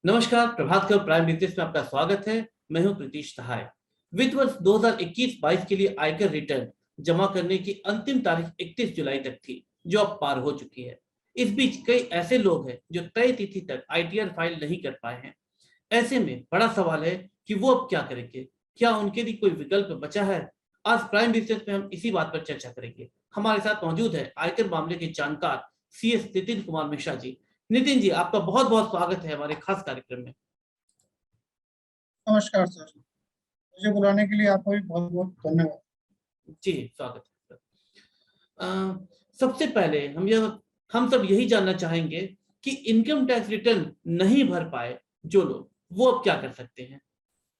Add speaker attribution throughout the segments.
Speaker 1: नमस्कार, Prabhat Khabar prime business में आपका स्वागत है। मैं हूं प्रीतीश सहाय। वित्त वर्ष 2021-22 के लिए आयकर रिटर्न जमा करने की अंतिम तारीख 31 जुलाई तक थी, जो अब पार हो चुकी है। इस बीच कई ऐसे लोग हैं जो तय तिथि तक आईटीआर फाइल नहीं कर पाए हैं। ऐसे में बड़ा सवाल है कि वो अब क्या करेंगे। क्या उनके लिए कोई विकल्प बचा है? आज प्राइम बिजनेस में हम इसी बात पर चर्चा करेंगे। हमारे साथ मौजूद है आयकर मामले के जानकार सीएस नितिन कुमार मिश्रा जी। नितिन जी, आपका बहुत बहुत स्वागत है हमारे खास कार्यक्रम में।
Speaker 2: नमस्कार सर। मुझे बुलाने के लिए आपका भी बहुत बहुत धन्यवाद।
Speaker 1: जी, स्वागत है सर। सबसे पहले हम सब यही जानना चाहेंगे कि इनकम टैक्स रिटर्न नहीं भर पाए जो लोग, वो अब क्या कर सकते हैं?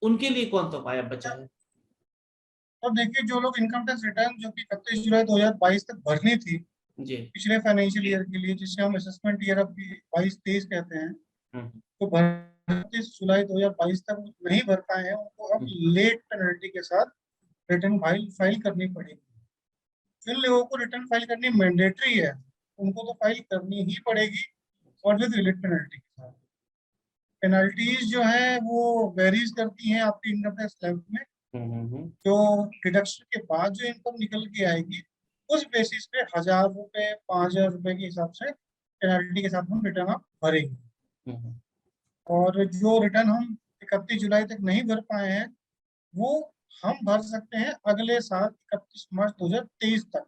Speaker 1: उनके लिए कौन सा उपाय अब बचा है?
Speaker 2: अब देखिए, जो लोग इनकम टैक्स रिटर्न जो कि 31 जुलाई 2022 तक भरनी थी
Speaker 1: जी।
Speaker 2: पिछले फाइनेंशियल ईयर के लिए, जिसे हम असेसमेंट ईयर ऑफ 22-23 कहते हैं,
Speaker 1: हम्म।
Speaker 2: तो 31 जुलाई 2022 तक नहीं भर पाए हैं, उनको अब लेट पेनल्टी के साथ रिटर्न फाइल करनी पड़ेगी। जिन लोगों को रिटर्न फाइल करनी मैंडेटरी है, उनको तो फाइल करनी ही पड़ेगी, और विद लेट पेनल्टी के साथ। पेनल्टीज जो है वो वेरीज करती हैं आपकी इनकम टैक्स स्लैब में। जो डिडक्शन के बाद जो इनकम निकल के आएगी, उस बेसिस पे 1,000 रुपए 5,000 रुपए के हिसाब से पेनल्टी के साथ हम रिटर्न आप भरेंगे। और जो रिटर्न हम 31 जुलाई तक नहीं भर पाए हैं, वो हम भर सकते हैं अगले साल 31 मार्च 2023 तक,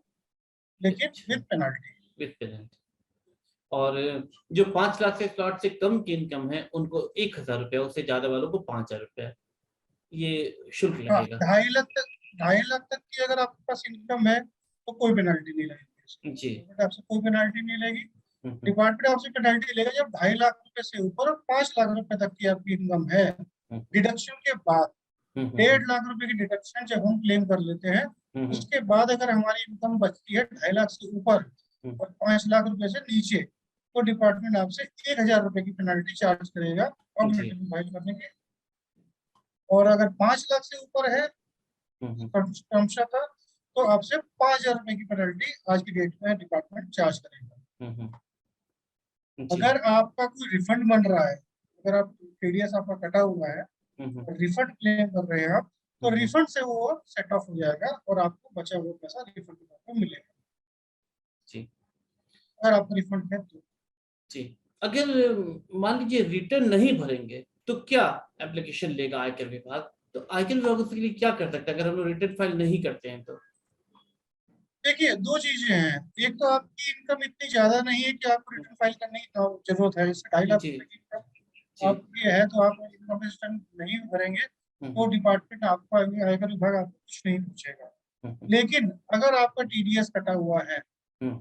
Speaker 2: लेकिन विद पेनल्टी।
Speaker 1: With penalty. और जो 5 लाख से स्लॉट से कम की इनकम है उनको 1,000 रुपया, उससे ज्यादा वालों को 5,000 रुपया ये शुल्क
Speaker 2: हाँ,
Speaker 1: लगेगा।
Speaker 2: 2.5 लाख तक की अगर आपके पास इनकम है तो कोई पेनल्टी नहीं लगेगी,
Speaker 1: जी।
Speaker 2: गवर्नमेंट आपसे कोई पेनल्टी नहीं लेगी।
Speaker 1: हम्म।
Speaker 2: डिपार्टमेंट आपसे पेनल्टी लेगा जब 2.5 लाख रुपए से ऊपर और 5 लाख रुपए तक की आपकी इनकम है।
Speaker 1: हम्म।
Speaker 2: डिडक्शन के बाद
Speaker 1: हम्म।
Speaker 2: 1.5 लाख रुपए की डिडक्शन जब हम क्लेम कर लेते हैं,
Speaker 1: हम्म।
Speaker 2: उसके बाद अगर हमारी इनकम बचती है 2.5 लाख से ऊपर और 5 लाख रुपए से नीचे, तो डिपार्टमेंट आपसे 1,000 रुपए की पेनल्टी चार्ज करेगा और
Speaker 1: जी।
Speaker 2: रिटर्न फाइल करने के। और अगर 5 लाख से ऊपर है
Speaker 1: हम्म।
Speaker 2: क्रमशः था, तो आपसे 5,000 रुपए की पेनल्टी आज की डेट में डिपार्टमेंट चार्ज करेगा।
Speaker 1: हम्म। जी।
Speaker 2: अगर आपका कोई रिफंड बन रहा है, अगर आप टीडीएस आपका कटा हुआ है
Speaker 1: हम्म।
Speaker 2: और रिफंड क्लेम कर रहे हैं आप, तो रिफंड से वो सेट ऑफ हो जाएगा और आपको बचा हुआ पैसा रिफंड के तौर पर मिलेगा,
Speaker 1: जी।
Speaker 2: अगर आपको रिफंड है तो।
Speaker 1: जी। अगर मान लीजिए रिटर्न नहीं भरेंगे तो क्या एप्लीकेशन लेगा आयकर विभाग? तो आयकर विभाग उसके लिए क्या कर सकता है अगर हम लोग रिटर्न फाइल नहीं करते हैं तो?
Speaker 2: देखिए, दो चीजें हैं। एक तो आपकी इनकम इतनी ज्यादा नहीं है कि आपको रिटर्न फाइल करने की जरूरत है। जैसे 2.5 लाख
Speaker 1: जी।
Speaker 2: रुपए की इनकम
Speaker 1: जी।
Speaker 2: आपकी है, तो आप इनकम रिटर्न नहीं भरेंगे तो
Speaker 1: हम्म।
Speaker 2: डिपार्टमेंट आपको, आयकर विभाग आपको कुछ नहीं पूछेगा।
Speaker 1: हम्म।
Speaker 2: लेकिन अगर आपका टीडीएस कटा हुआ है,
Speaker 1: हम्म।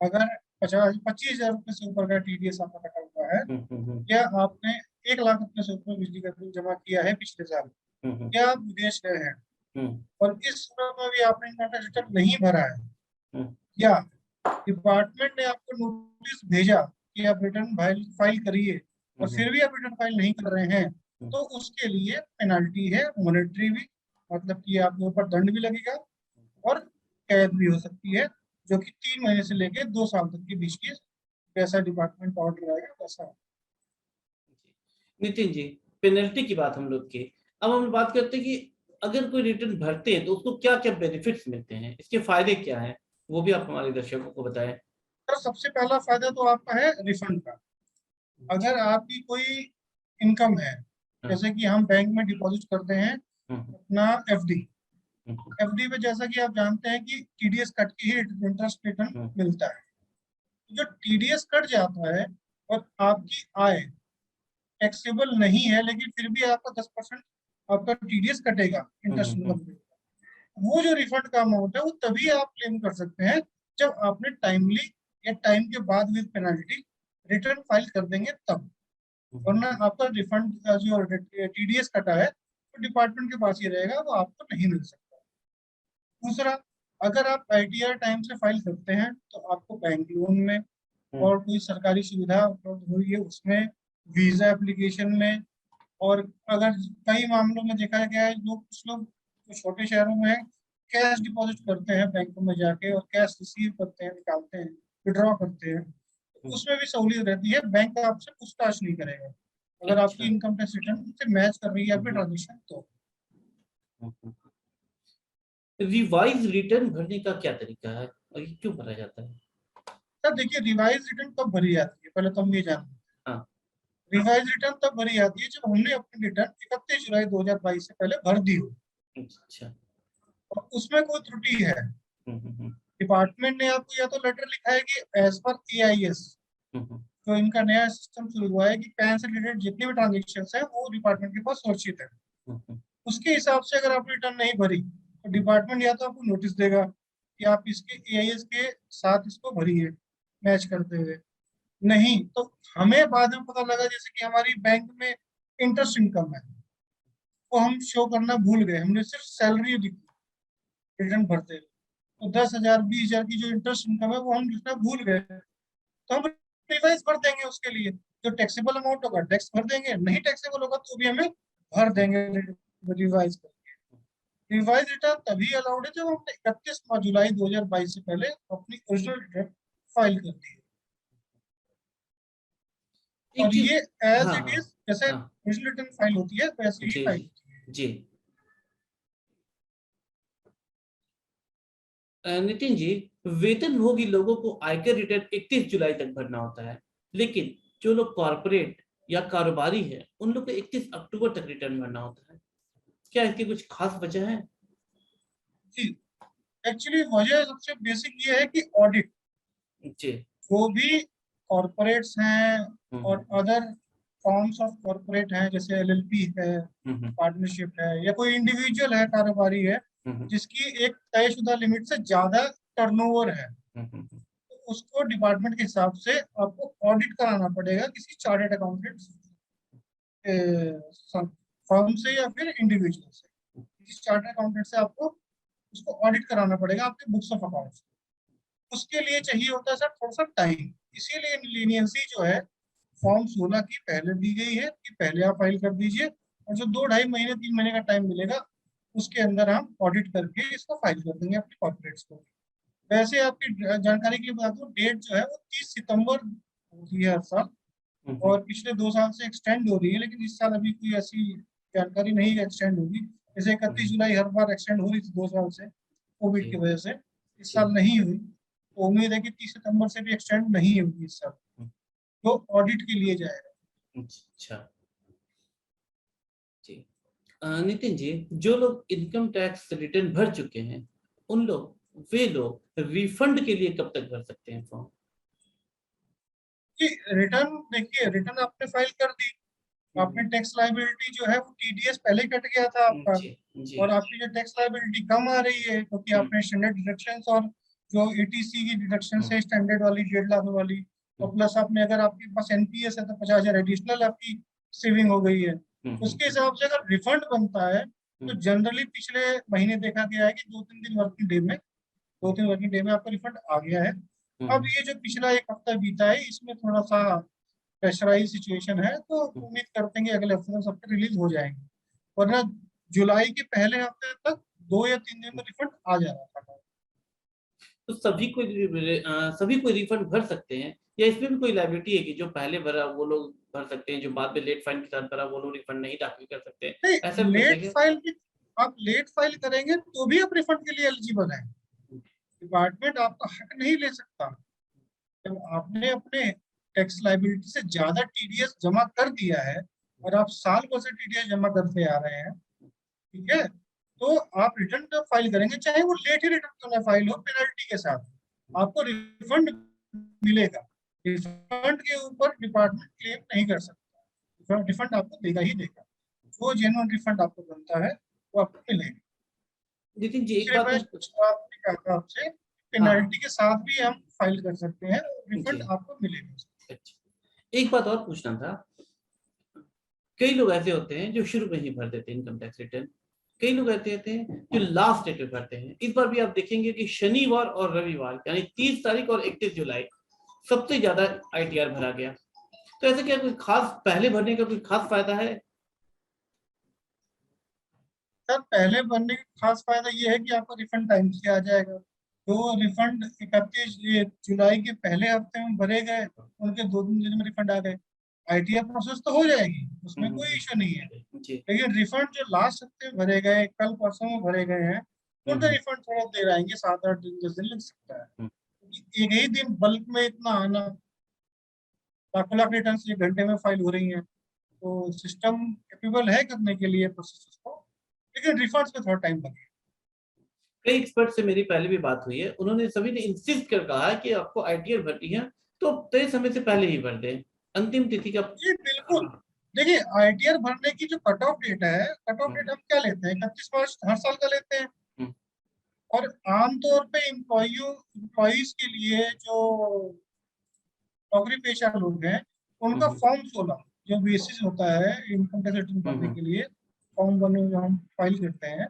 Speaker 2: अगर 25,000 रुपए से ऊपर का टीडीएस आपका कटा हुआ है,
Speaker 1: हम्म।
Speaker 2: या आपने 1 लाख रुपए से ऊपर बिजली का बिल जमा किया है पिछले साल,
Speaker 1: हम्म।
Speaker 2: या आप विदेश गए हैं
Speaker 1: हम्म।
Speaker 2: और इस सूरत में भी आपने इनकम टैक्स रिटर्न नहीं भरा है,
Speaker 1: हम्म।
Speaker 2: या डिपार्टमेंट ने आपको नोटिस भेजा कि आप रिटर्न फाइल करिए और
Speaker 1: हम्म।
Speaker 2: फिर भी आप रिटर्न फाइल नहीं कर रहे हैं, तो उसके लिए पेनल्टी है, मॉनेटरी भी, मतलब कि आपके ऊपर दंड भी लगेगा और कैद भी हो सकती है, जो कि 3 महीने से लेके 2 साल तक के बीच की, जैसा डिपार्टमेंट ऑर्डर आएगा वैसा।
Speaker 1: नितिन जी, पेनल्टी की बात हम लोग की। अब हम बात करते हैं कि अगर कोई रिटर्न भरते हैं तो उसको क्या क्या बेनिफिट्स मिलते हैं, इसके फायदे क्या हैं, वो भी आप हमारे दर्शकों को बताएं।
Speaker 2: तो सबसे पहला फायदा तो आपका है रिफंड का। अगर आपकी कोई इनकम है, जैसे कि हम बैंक में डिपॉजिट करते हैं अपना एफडी, एफडी पे जैसा कि आप जानते हैं कि टीडीएस कट के ही इंटरेस्ट रिटर्न मिलता है। जो टीडीएस कट जाता है और आपकी आय टैक्सेबल नहीं है, लेकिन फिर भी आपका 10% आपका टीडीएस कटेगा इंटरेस्ट इनकम पे, वो जो रिफंड का अमाउंट है वो तभी आप क्लेम कर सकते हैं जब आपने टाइमली या टाइम के बाद विद पेनल्टी रिटर्न फाइल कर देंगे तब। वरना आपका रिफंड का जो टीडीएस कटा है वो डिपार्टमेंट के पास ही रहेगा, वो आपको नहीं मिल सकता। दूसरा, अगर आप आईटीआर टाइम से फाइल करते हैं तो आपको बैंक लोन में और कोई सरकारी सुविधा उपलब्ध हुई है उसमें, वीजा एप्लीकेशन में, और अगर कई मामलों में देखा गया है, लोग कुछ लोग जो छोटे शहरों में कैश डिपॉजिट करते हैं बैंकों में जाके और कैश रिसीव करते हैं, निकालते हैं, विड्रॉ करते हैं, तो उसमें भी सहूलियत रहती है, बैंक आपसे पूछताछ नहीं करेगा। अगर आपकी
Speaker 1: अच्छा।
Speaker 2: इनकम टैक्स रिटर्न से मैच कर रही है आपकी ट्रांजेक्शन तो।
Speaker 1: रिवाइज रिटर्न भरने का क्या तरीका है और ये क्यों भरा जाता है?
Speaker 2: सर देखिए, रिवाइज रिटर्न कब भरी जाती है पहले तो हम ये जानते हैं।
Speaker 1: हाँ।
Speaker 2: रिवाइज रिटर्न तब भरी जाती है जब हमने अपनी रिटर्न 31 जुलाई 2022 से पहले भर दी हो
Speaker 1: अच्छा।
Speaker 2: और उसमें कोई त्रुटि है।
Speaker 1: हम्म।
Speaker 2: डिपार्टमेंट ने आपको या तो लेटर लिखा है कि एज पर EIS,
Speaker 1: हम्म।
Speaker 2: तो इनका नया सिस्टम शुरू हुआ है कि पैन से रिलेटेड जितने भी ट्रांजेक्शन है वो डिपार्टमेंट के पास सुरक्षित है।
Speaker 1: हम्म।
Speaker 2: उसके हिसाब से अगर आप रिटर्न नहीं भरी तो डिपार्टमेंट या तो आपको नोटिस देगा कि आप इसके EIS के साथ इसको भरिए मैच करते हुए। नहीं तो हमें बाद में पता लगा जैसे कि हमारी बैंक में इंटरेस्ट इनकम है वो हम शो करना भूल गए, हमने सिर्फ सैलरी रिटर्न भरते हुए, तो 10,000 20,000 की जो इंटरेस्ट इनकम है वो हम लिखना भूल गए, तो हम रिवाइज भर देंगे उसके लिए। जो टैक्सेबल अमाउंट होगा टैक्स भर देंगे, नहीं टैक्सेबल होगा तो भी हमें भर देंगे रिवाइज करके। रिवाइज रिटर्न तभी अलाउड है जब हमने 31 जुलाई 2022 से पहले अपनी ओरिजिनल रिटर्न फाइल कर दी है।
Speaker 1: एक
Speaker 2: और
Speaker 1: चीज।
Speaker 2: ये एज
Speaker 1: हाँ
Speaker 2: इट
Speaker 1: हाँ
Speaker 2: इज जैसे
Speaker 1: हाँ।
Speaker 2: ओरिजिनल रिटर्न फाइल होती है वैसे ही
Speaker 1: जी
Speaker 2: फाइल
Speaker 1: जी
Speaker 2: होती है।
Speaker 1: जी। नितिन जी, वेतनभोगी लोगों को आयकर रिटर्न 31 जुलाई तक भरना होता है, लेकिन जो लोग कॉरपोरेट या कारोबारी है उन लोग को 31 अक्टूबर तक रिटर्न भरना होता है। क्या इसकी कुछ खास वजह है?
Speaker 2: जी, एक्चुअली वजह सबसे बेसिक ये है कि ऑडिट,
Speaker 1: जी।
Speaker 2: जो भी कॉरपोरेट्स हैं और
Speaker 1: हम्म।
Speaker 2: अदर फॉर्म्स ऑफ कॉरपोरेट हैं जैसे LLP है,
Speaker 1: हम्म।
Speaker 2: पार्टनरशिप है या कोई इंडिविजुअल है कारोबारी है
Speaker 1: हम्म।
Speaker 2: जिसकी एक तयशुदा लिमिट से ज्यादा टर्नओवर है,
Speaker 1: हम्म।
Speaker 2: तो उसको डिपार्टमेंट के हिसाब से आपको ऑडिट कराना पड़ेगा किसी चार्टर्ड अकाउंटेंट फर्म से या फिर इंडिविजुअल से। किसी चार्टर्ड अकाउंटेंट से आपको उसको ऑडिट कराना पड़ेगा आपके बुक्स ऑफ अकाउंट्स। उसके लिए चाहिए होता है सर थोड़ा सा टाइम, इसीलिए लीनियंसी जो है फॉर्म 16 की पहले दी गई है कि पहले आप फाइल कर दीजिए और जो 2 ढाई महीने 3 महीने का टाइम मिलेगा उसके अंदर हम ऑडिट करके इसको फाइल कर देंगे अपने कॉर्पोरेट्स को। वैसे आपकी जानकारी के लिए बता दूं, डेट जो है वो 30 सितंबर होती है हर साल
Speaker 1: हम्म।
Speaker 2: और पिछले 2 साल से एक्सटेंड हो रही है, लेकिन इस साल अभी कोई ऐसी जानकारी नहीं एक्सटेंड होगी। जैसे 31 जुलाई हर बार एक्सटेंड हो रही थी 2 साल से कोविड की
Speaker 1: जी
Speaker 2: वजह से, इस
Speaker 1: जी।
Speaker 2: साल नहीं हुई, तो उम्मीद है कि 30 सितंबर से भी एक्सटेंड नहीं होगी इस साल, तो ऑडिट के लिए जाएगा।
Speaker 1: अच्छा। जी। नितिन जी, जो लोग इनकम टैक्स रिटर्न भर चुके हैं उन लोग वे लोग रिफंड के लिए कब तक भर सकते हैं फॉर्म?
Speaker 2: कि रिटर्न देखिए, रिटर्न आपने फाइल कर दी, आपने
Speaker 1: हम्म।
Speaker 2: टैक्स लाइबिलिटी जो है वो TDS पहले कट गया था आपका,
Speaker 1: जी जी।
Speaker 2: और आपकी जो टैक्स लाइबिलिटी कम आ रही है क्योंकि
Speaker 1: हम्म।
Speaker 2: आपने स्टैंडर्ड डिडक्शंस और जो ATC की डिडक्शन
Speaker 1: हम्म।
Speaker 2: है स्टैंडर्ड वाली 1.5 लाख वाली, और
Speaker 1: हम्म।
Speaker 2: प्लस आपने अगर आपके पास NPS है तो 50,000 एडिशनल आपकी सेविंग हो गई है।
Speaker 1: हम्म।
Speaker 2: उसके हिसाब से अगर रिफंड बनता है तो
Speaker 1: हम्म।
Speaker 2: जनरली पिछले महीने देखा गया है कि 2-3 वर्किंग डे में आपका रिफंड आ गया है। अब
Speaker 1: हम्म।
Speaker 2: ये जो पिछला एक हफ्ता बीता है इसमें थोड़ा सा प्रेशराइज सिचुएशन है, तो
Speaker 1: हम्म।
Speaker 2: उम्मीद करते हैं कि अगले हफ्ते में सबके रिलीज हो जाएंगे, वरना जुलाई के पहले हफ्ते तक 2 या 3 दिन में रिफंड आ जा रहा था।
Speaker 1: तो सभी कोई रिफंड भर सकते हैं या इसमें भी कोई लायबिलिटी है कि जो पहले भरा वो लोग भर सकते हैं, जो बाद में लेट फाइन के साथ भरा वो लोग रिफंड नहीं दाखिल कर सकते हैं? ऐसा
Speaker 2: नहीं,
Speaker 1: भी कुछ है
Speaker 2: लेट
Speaker 1: क्या?
Speaker 2: फाइल भी, आप लेट फाइल करेंगे तो भी आप रिफंड के लिए एलिजिबल हैं। डिपार्टमेंट आपका हक नहीं ले सकता। जब आपने अपने टैक्स लाइबिलिटी से ज्यादा TDS जमा कर दिया है और आप साल भर से TDS जमा करते आ रहे हैं, ठीक है, तो आप रिटर्न जब फाइल करेंगे चाहे वो लेट ही रिटर्न करना फाइल हो पेनल्टी के साथ, आपको रिफंड मिलेगा। रिफंड के ऊपर डिपार्टमेंट क्लेम नहीं कर सकता, रिफंड आपको देगा ही देगा। जो जेन्युइन रिफंड आपको बनता है वो आपको मिलेगा।
Speaker 1: नितिन जी, एक
Speaker 2: दूसरे
Speaker 1: बात
Speaker 2: में
Speaker 1: मैं
Speaker 2: आपने कहा था आपसे,
Speaker 1: हाँ
Speaker 2: पेनल्टी के साथ भी हम फाइल कर सकते हैं,
Speaker 1: जी।
Speaker 2: रिफंड आपको मिलेगा।
Speaker 1: अच्छा, एक बात और पूछना था। कई लोग ऐसे होते हैं जो शुरू में ही भर देते हैं इनकम टैक्स रिटर्न, कई लोग ऐसे होते हैं जो लास्ट डेट पे भरते हैं। इस बार भी आप देखेंगे कि शनिवार और रविवार यानी 30 तारीख और 31 जुलाई सबसे ज्यादा ITR भरा गया। तो ऐसे क्या कोई खास पहले भरने का कोई खास फायदा है?
Speaker 2: सर पहले भरने का खास फायदा ये है कि आपका रिफंड टाइम से आ जाएगा। तो रिफंड 31 जुलाई के पहले हफ्ते में भरे गए, उनके 2-3 दिन में रिफंड आ गए। ITR प्रोसेस तो हो जाएगी, उसमें कोई इश्यू नहीं है,
Speaker 1: जी।
Speaker 2: लेकिन रिफंड जो लास्ट हफ्ते में भरे गए, कल परसों में भरे गए हैं, उनका रिफंड थोड़ा देर आएंगे, 7-8 दिन 10 दिन लग सकता है, क्योंकि एक ही दिन बल्क में इतना आना, लाखों लाख रिटर्न एक घंटे में फाइल हो रही हैं, तो सिस्टम कैपेबल है करने के लिए प्रोसेस को, लेकिन रिफंड्स में थोड़ा टाइम लगेगा।
Speaker 1: कई एक्सपर्ट से मेरी पहले भी बात हुई है, उन्होंने सभी ने इंसिस्ट कर कहा है कि आपको आईटीआर भरनी है तो तय समय से पहले ही भर दें, अंतिम तिथि का।
Speaker 2: जी बिल्कुल, देखिए ITR भरने की जो कट ऑफ डेट है, कट ऑफ डेट हम क्या लेते हैं, 31 मार्च हर साल का लेते हैं, और आमतौर पे एम्प्लॉइज के लिए जो नौकरी पेशा लोग हैं, उनका फॉर्म 16 जो बेसिस होता है इनकम टैक्स रिटर्न भरने के लिए, फॉर्म 1 जो हम फाइल करते हैं,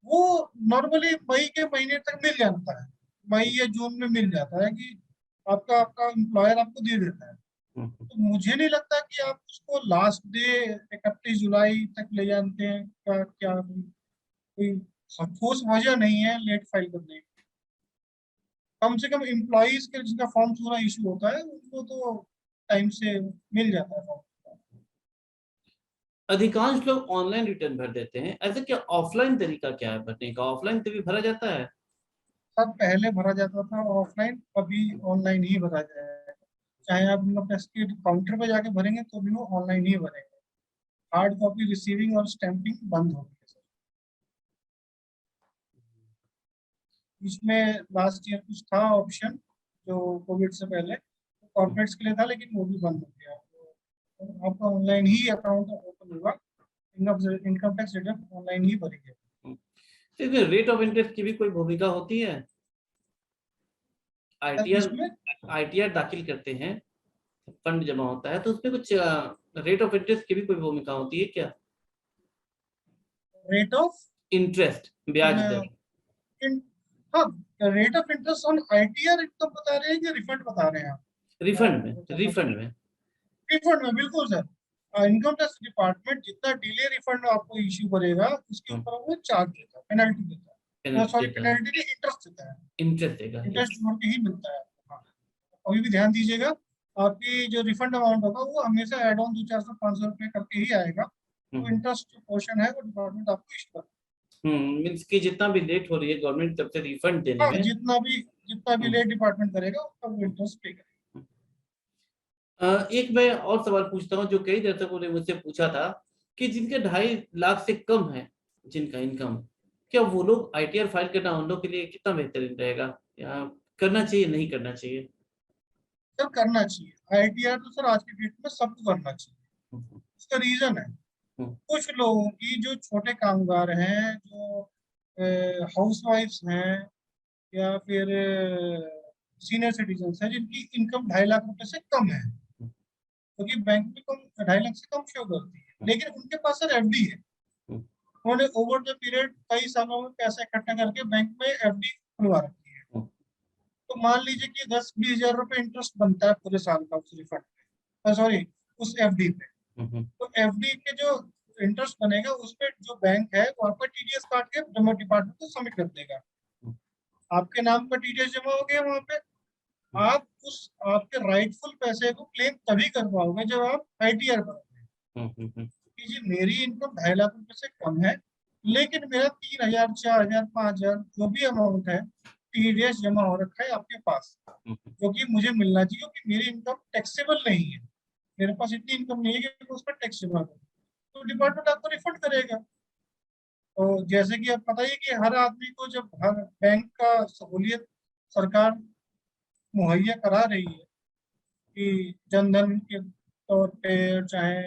Speaker 2: वो नॉर्मली मई के महीने तक मिल जाता है, मई या जून में मिल जाता है कि आपका आपका एम्प्लॉयर आपको दे देता है। तो मुझे नहीं लगता कि आप उसको लास्ट डे 31 जुलाई तक ले जाते हैं, क्या क्या कोई ठोस वजह नहीं है लेट फाइल करने की। कम से कम एम्प्लॉइज के जिनका फॉर्म पूरा इशू होता है उनको तो टाइम से मिल जाता है फॉर्म।
Speaker 1: अधिकांश लोग ऑनलाइन रिटर्न भर देते हैं, ऐसे क्या ऑफलाइन तरीका क्या है भरने का? ऑफलाइन से भी भरा जाता है?
Speaker 2: सब पहले भरा जाता था ऑफलाइन, अभी ऑनलाइन ही भरा जाएगा, चाहे आप इनकम टैक्स के काउंटर पर जाके भरेंगे तो भी वो ऑनलाइन ही भरेंगे, हार्ड कॉपी रिसीविंग और स्टैंपिंग बंद होगी। इसमें लास्ट ईयर कुछ था ऑप्शन जो कोविड से पहले कॉर्पोरेट्स के लिए था, लेकिन वो भी बंद हो गया, तो आपका ऑनलाइन ही अकाउंट ओपन होगा, इनकम टैक्स रिटर्न ऑनलाइन ही भरेंगे।
Speaker 1: तो इसमें रेट ऑफ इंटरेस्ट की भी कोई भूमिका होती है? आईटीआर दाखिल करते हैं, फंड जमा होता है, तो उसमें कुछ रेट ऑफ इंटरेस्ट की भी कोई भूमिका होती है क्या?
Speaker 2: रेट ऑफ
Speaker 1: इंटरेस्ट, ब्याज दर।
Speaker 2: हाँ, rate of interest on ITR income बता रहे हैं कि रिफंड बता रहे हैं आप?
Speaker 1: रिफंड में, रिफंड में।
Speaker 2: रिफंड में बिल्कुल सर, इनकम टैक्स डिपार्टमेंट जितना डिले रिफंड आपको इश्यू करेगा उसके ऊपर वो चार्ज देता है, पेनल्टी देता है, सॉरी पेनल्टी नहीं, इंटरेस्ट देता है,
Speaker 1: इंटरेस्ट देगा,
Speaker 2: इंटरेस्ट जोड़ के ही मिलता है। हाँ, अभी भी ध्यान दीजिएगा, आपकी जो रिफंड अमाउंट होगा वो हमेशा एड ऑन 200-400-500 रुपए करके ही आएगा, तो इंटरेस्ट जो पोर्शन है वो डिपार्टमेंट आपको इश्यू करता है।
Speaker 1: मींस कि जितना भी लेट हो रही है गवर्नमेंट तरफ से रिफंड देने
Speaker 2: हाँ,
Speaker 1: में,
Speaker 2: जितना भी लेट डिपार्टमेंट करेगा उसका वो इंटरेस्ट पे करेगा।
Speaker 1: एक मैं और सवाल पूछता हूँ जो कई दर्शकों ने मुझसे पूछा था कि जिनके 2.5 लाख से कम है जिनका इनकम, क्या वो लोग आईटीआर फाइल करना उन लोग के लिए कितना बेहतरीन रहेगा, या करना चाहिए, नहीं करना चाहिए?
Speaker 2: सर करना चाहिए ITR तो सर आज की डेट में सबको करना चाहिए। उसका रीजन है, कुछ लोगों की जो छोटे कामगार हैं, जो हाउस वाइफ्स हैं, या फिर सीनियर सिटीजन हैं जिनकी इनकम 2.5 लाख रुपए से कम है, क्योंकि बैंक में कम 2.5 लाख से कम शो करती है, लेकिन उनके पास सर FD है, उन्होंने ओवर द पीरियड कई सालों में पैसा इकट्ठा करके बैंक में FD खुलवा रखी है, तो मान लीजिए कि 10-20 हजार रुपए इंटरेस्ट बनता है पूरे साल का उस रिफंड पे, सॉरी उस FD पे, तो FD के जो इंटरेस्ट बनेगा उस पे जो बैंक है वो आपका TDS काट के जमा डिपार्टमेंट को सबमिट कर देगा, आपके नाम पर TDS जमा हो गया, वहां पे आप उस आपके राइटफुल पैसे को क्लेम तभी कर पाओगे जब आप ITR भरोगे कि जी मेरी इनकम 2.5 लाख रुपए से कम है, लेकिन मेरा 3,000 4,000 5,000 जो भी अमाउंट है TDS जमा हो रखा है आपके पास, क्योंकि मुझे मिलना चाहिए, क्योंकि मेरी इनकम टैक्सेबल नहीं है, मेरे पास इतनी इनकम नहीं है कि मैं उस पर टैक्स जमा करूँ, तो डिपार्टमेंट आपको रिफंड करेगा। तो जैसे कि आप बताइए कि हर आदमी को जब हर बैंक का सहूलियत सरकार मुहैया करा रही है कि जनधन के तौर पे चाहे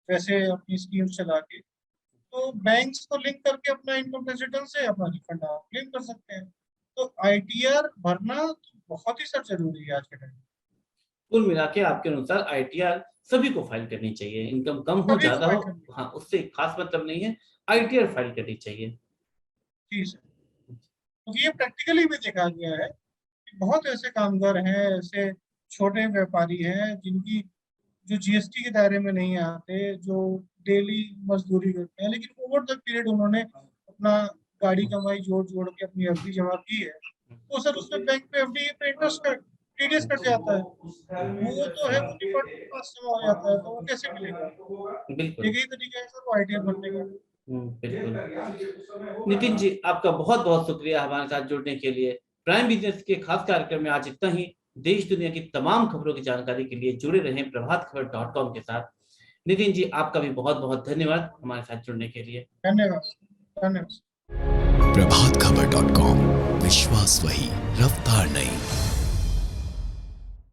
Speaker 2: वैसे अपनी स्कीम चला के, तो बैंक्स को लिंक करके अपना इनकम टैक्स रिटर्न से अपना रिफंड आप क्लेम कर सकते हैं, तो ITR भरना तो बहुत ही सर जरूरी है आज के टाइम में।
Speaker 1: कुल मिला के आपके अनुसार आईटीआर सभी को फाइल करनी चाहिए, इनकम कम हो
Speaker 2: सभी को
Speaker 1: ज्यादा
Speaker 2: फाइल
Speaker 1: हो,
Speaker 2: करनी है।
Speaker 1: हाँ उससे खास मतलब नहीं है, आईटीआर फाइल करनी चाहिए।
Speaker 2: जी सर, क्योंकि ये प्रैक्टिकली भी देखा गया है कि बहुत ऐसे कामगार हैं, ऐसे छोटे व्यापारी हैं जिनकी जो GST के दायरे में नहीं आते, जो डेली मजदूरी करते हैं, लेकिन ओवर द पीरियड उन्होंने अपना गाड़ी कमाई जोड़ जोड़ के अपनी FD जमा की है, तो सर उसमें बैंक पे FD पे टीडीएस कट जाता है, वो तो है वो डिफॉल्ट पास जमा हो जाता है, तो वो कैसे मिलेगा?
Speaker 1: बिल्कुल
Speaker 2: यही तरीका है सर वो आईटीआर भरने का।
Speaker 1: बिल्कुल। नितिन जी, आपका बहुत बहुत शुक्रिया हमारे साथ जुड़ने के लिए। प्राइम बिजनेस के खास कार्यक्रम में आज इतना ही। देश दुनिया की तमाम खबरों की जानकारी के लिए जुड़े रहें प्रभातखबर.com के साथ। नितिन जी, आपका भी बहुत बहुत धन्यवाद हमारे साथ जुड़ने के लिए।
Speaker 2: धन्यवाद धन्यवाद।
Speaker 3: प्रभातखबर.com, विश्वास वही, रफ्तार नहीं।